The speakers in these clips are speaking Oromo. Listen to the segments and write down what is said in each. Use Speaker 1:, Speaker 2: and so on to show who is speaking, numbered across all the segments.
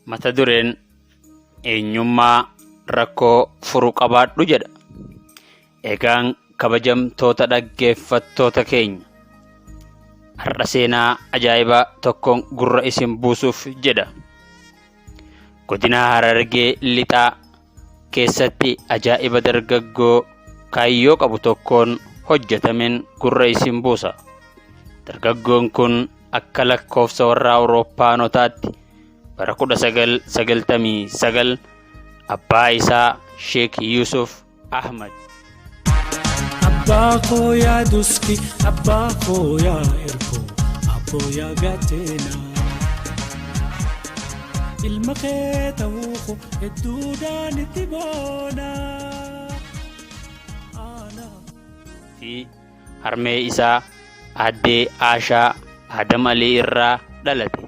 Speaker 1: mata dureen eenyummaa rakkoo furuu qabaadhu jedha. Egaan kabajamtoota dhaggeeffattoota keenya, har'a seenaa ajaa'ibaa tokkoon gurra isin buusuuf jedha. Godina Harargee lixaa keessatti ajaa'iba dargaggoo kaayyoo qabu tokkoon hojjetameen gurra isin buusa. Dargaggoon kun akka lakkoofsa warra Awurooppaanotaatti bara 1999 abbaa isaa Sheek Yusuf Ahmad.
Speaker 2: Abbaa koo yaa duski, abbaa koo yaa ergo, abboo yaa gateena. Ilma kee ta'uu koo hedduudhaan itti boona.
Speaker 1: Fi harmee isaa addee Aashaa Adam Alii irraa dhalate.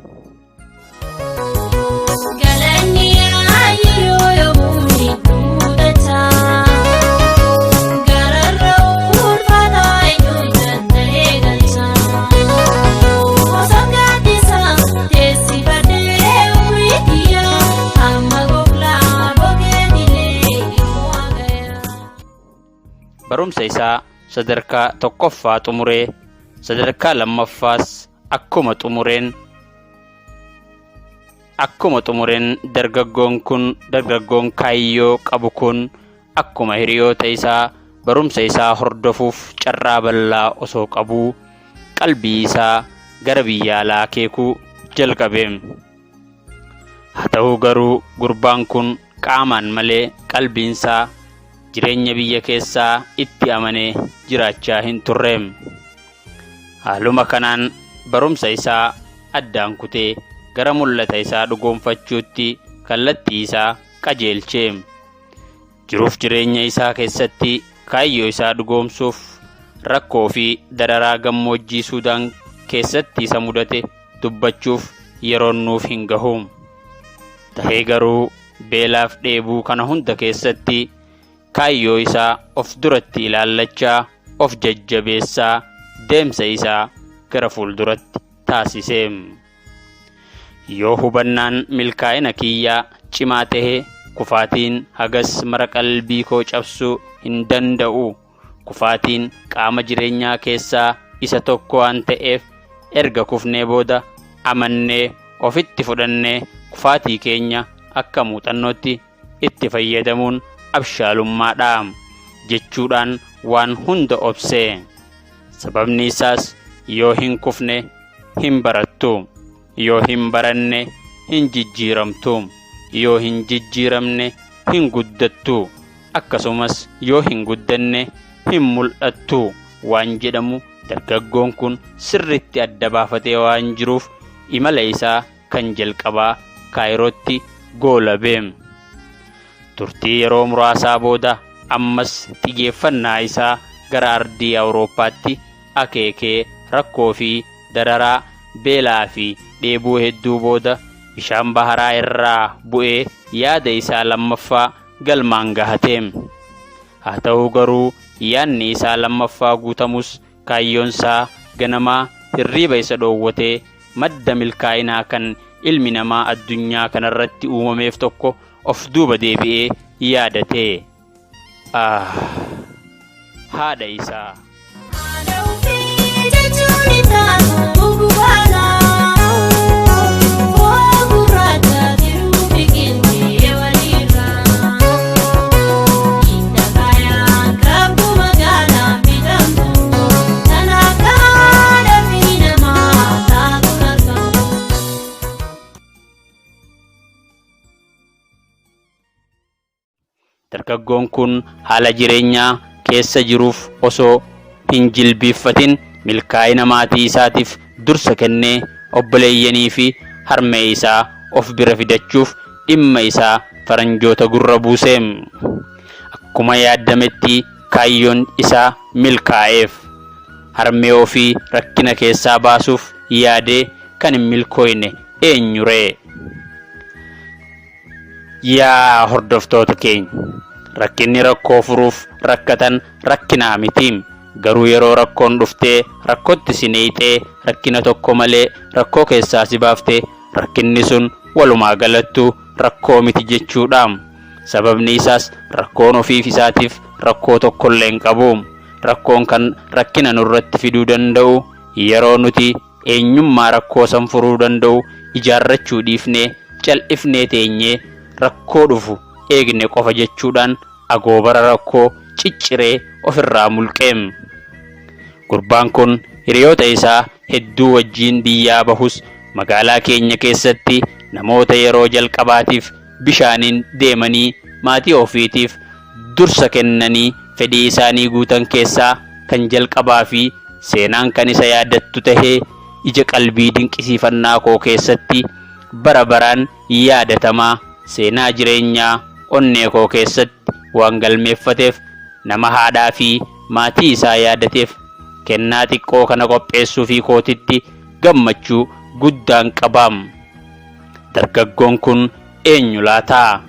Speaker 1: Barumsa isaa sadarkaa tokkoffaa xumuree sadarkaa lammaffaas akkuma xumureen dargaggoon kaayyoo qabu kun akkuma hiriyoota isaa barumsa isaa hordofuuf carraa bal'aa osoo qabuu qalbii isaa gara biyya alaa akeekuu jalqabe. Haa ta'u garuu gurbaan kun qaamaan malee qalbiinsaa jireenya biyya keessaa itti amanee jiraachaa hin turre. Haaluma kanaan barumsa isaa addaan kutee gara mul'ata isaa dhugoonfachuutti kallattii isaa qajeelche. Jiruuf jireenya isaa keessatti kaayyoo isaa dhugoomsuuf rakkoo fi dararaa gammoojjii Suudaan keessatti isa mudate dubbachuuf yeroon nuuf hin gahu. Ta'ee garuu beelaaf dheebuu kana hunda keessatti kaayyoo isaa of duratti ilaallachaa of jajjabeessaa deemsa isaa gara fuulduratti taasise. Yoo hubannaan milkaa'ina kiyyaa cimaa ta'e kufaatiin hagas mara qalbii koo cabsuu hin danda'u. Kufaatiin qaama jireenyaa keessaa isa tokko waan ta'eef erga kufnee booda amannee ofitti fudhannee kufaatii keenya akka muuxannootti itti fayyadamuun abshaalummaadha jechuudhaan waan hunda obsee. Sababni isaas yoo hin kufne hin barattu, yoo hin baranne hin jijjiiramtu, yoo hin jijjiiramne hin guddattu, akkasumas yoo hin guddanne hin mul'attu waan jedhamu dargaggoon kun sirritti adda baafatee waan jiruuf imala isaa kan jalqabaa Kaayirootti goolabe. Turtii yeroo muraasaa booda ammas xiyyeeffannaa isaa gara ardii Awurooppaatti akeekee rakkoo fi dararaa beelaa fi dheebuu hedduu booda bishaan baharaa irraa bu'ee yaada isaa lammaffaa galmaan gahate. Haa ta'u garuu yaadni isaa lammaffaa guutamus kaayyoon isaa ganamaa hirriiba isa dhoowwatee madda milkaa'inaa kan ilmi namaa addunyaa kanarratti uumameef tokko of duuba deebi'ee yaadate. Haadha isaa. Dargaggoon kun haala jireenyaa keessa jiruuf osoo hin jilbiiffatin milkaa'ina maatii isaatiif dursa kennee obboleeyyanii fi harmee isaa of bira fidachuuf dhimma isaa faranjoota gurra buuse. Akkuma yaadametti kaayyoon isaa milkaa'eef harmee ofii rakkina keessaa baasuuf yaadee kan hin milkooyne eenyuree? Yaa hordoftoota keenya, rakkinni rakkoo furuuf rakkatan rakkinaa miti. Garuu yeroo rakkoon dhuftee rakkootti si neexee rakkina tokko malee rakkoo keessaa si baaftee rakkinni sun walumaa galattu rakkoo miti jechuudha. Sababni isaas rakkoon ofiif isaatiif rakkoo tokkollee hin qabu. Rakkoon kan rakkina nurratti fiduu danda'u yeroo nuti eenyummaa rakkoo san furuu danda'u ijaarrachuu dhiifnee cal'ifnee teenyee rakkoo dhufu eegne qofa jechuudhaan agoobara rakkoo cicciree ofirraa mulqeem. Gurbaan kun hiriyoota isaa hedduu wajjiin biyyaa bahus magaalaa keenya keessatti namoota yeroo jalqabaatiif bishaaniin deemanii maatii ofiitiif dursa kennanii fedhii isaanii guutan keessaa kan jalqabaa fi seenaan kan isa yaadattu tahee ija qalbii dinqisiifannaa koo keessatti bara baraan yaadatamaa seenaa jireenyaa onnee koo keessatti waan galmeeffateef nama haadhaa fi maatii isaa yaadateef kennaa xiqqoo kana qopheessuu fi kootitti gammachuu guddaan qabaam. Dargaggoon kun eenyu laataa?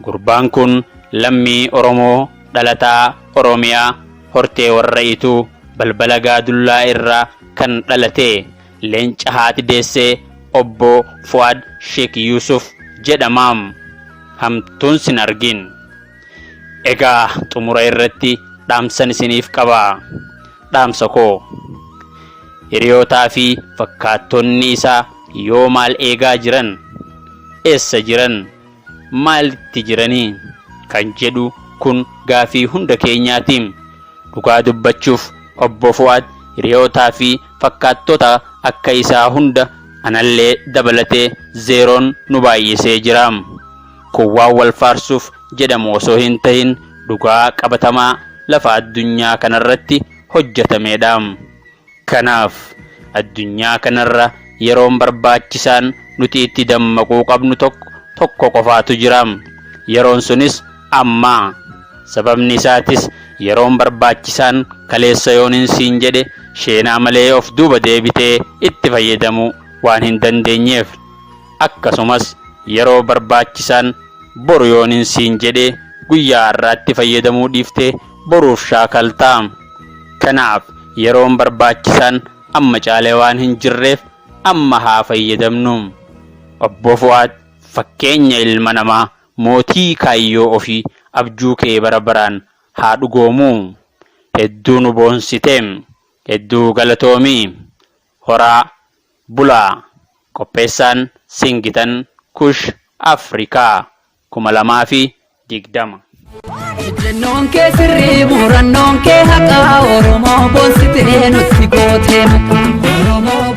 Speaker 1: Gurbaan kun lammii Oromoo dhalataa Oromiyaa hortee warra'ituu balbala Gaadullaa irraa kan dhalate leenca haati deessee obbo Fuad Sheek Yusuf jedhamaam. Hamtuun sin argin. Egaa xumura irratti dhaamsan isiniif qabaa. Dhaamsa koo hiriyootaa fi fakkaattonni isaa yoo maal eegaa jiran, eessa jiran, maalitti jiranii kan jedhu kun gaafii hunda keenyaatiin. Dhugaa dubbachuuf obbo Fuad hiriyootaa fi fakkaattota akka isaa hunda anallee dabalatee zeeroon nu baay'isee jiraam. Kun waan wal faarsuuf jedhamu osoo hin tahin dhugaa qabatamaa lafa addunyaa kanarratti hojjetameedhaam. Kanaaf addunyaa kanarra yeroon barbaachisaan nuti itti dammaquu qabnu tokko qofaatu jiraam. Yeroon sunis ammaa. Sababni isaatis yeroon barbaachisaan kaleessa yoonin siin jedhe sheenaa malee of duuba deebitee itti fayyadamu waan hin dandeenyeef. Akkasumas yeroo barbaachisaan boru yoonin siin jedhe guyyaa har'aatti fayyadamuu dhiiftee boruuf shaakaltaam. Kanaaf yeroon barbaachisaan amma caalee waan hin jirreef amma haa fayyadamnu. Obbo Fuad fakkeenya ilma namaa mootii kaayyoo ofii abjuu kee bara baraan haa dhugoomuu. Hedduu nu boonsiteem. Hedduu galatoomii. Horaa bulaa. Qopheessaan Singitan Kush Afrikaa 2020.
Speaker 3: Jennoon kee sirrii murannoon kee haqaa Oromoo boonsitee nutti gootee Oromoo.